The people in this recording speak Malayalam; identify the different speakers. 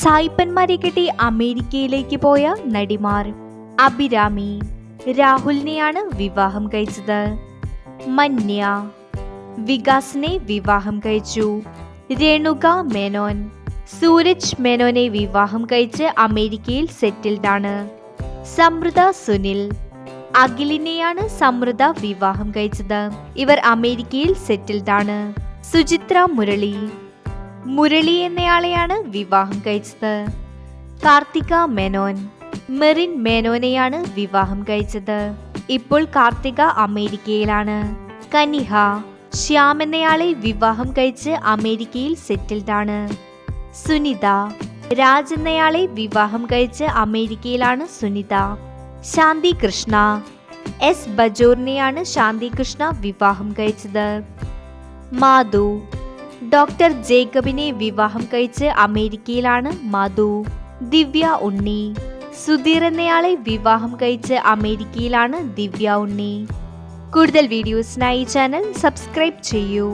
Speaker 1: സായിപ്പന്മാരെ കെട്ടി അമേരിക്കയിലേക്ക് പോയ നടിമാർ. അഭിരാമി രാഹുലിനെയാണ് വിവാഹം കഴിച്ചത്. മന്യ വികാസിനെ വിവാഹം കഴിച്ചു. രേണുക മേനോൻ സൂരജ് മേനോനെ വിവാഹം കഴിച്ച് അമേരിക്കയിൽ സെറ്റിൽഡ് ആണ്. സമൃദ്ധ സുനിൽ അഖിലിനെയാണ് സമൃദ്ധ വിവാഹം കഴിച്ചത്. ഇവർ അമേരിക്കയിൽ സെറ്റിൽഡ് ആണ്. സുചിത്ര മുരളി എന്നയാളെയാണ് വിവാഹം കഴിച്ചത്. കാർത്തിക മേനോൻ മെറിൻ മേനോനെയാണ് വിവാഹം കഴിച്ചത്. ഇപ്പോൾ കാർത്തിക അമേരിക്കയിലാണ്. കനിഹ ശ്യാം എന്നയാളെ വിവാഹം കഴിച്ച് അമേരിക്കയിൽ സെറ്റിൽഡ് ആണ്. സുനിത രാജ് എന്നയാളെ വിവാഹം കഴിച്ച് അമേരിക്കയിലാണ് സുനിത. ശാന്തി കൃഷ്ണ എസ് ബജോറിനെയാണ് ശാന്തി കൃഷ്ണ വിവാഹം കഴിച്ചത്. മാധു ഡോക്ടർ ജേക്കബിനെ വിവാഹം കഴിച്ച് അമേരിക്കയിലാണ് മാധു. ദിവ്യ ഉണ്ണി സുധീർ എന്നയാളെ വിവാഹം കഴിച്ച് അമേരിക്കയിലാണ് ദിവ്യ ഉണ്ണി. കൂടുതൽ വീഡിയോസിനായി ചാനൽ സബ്സ്ക്രൈബ് ചെയ്യൂ.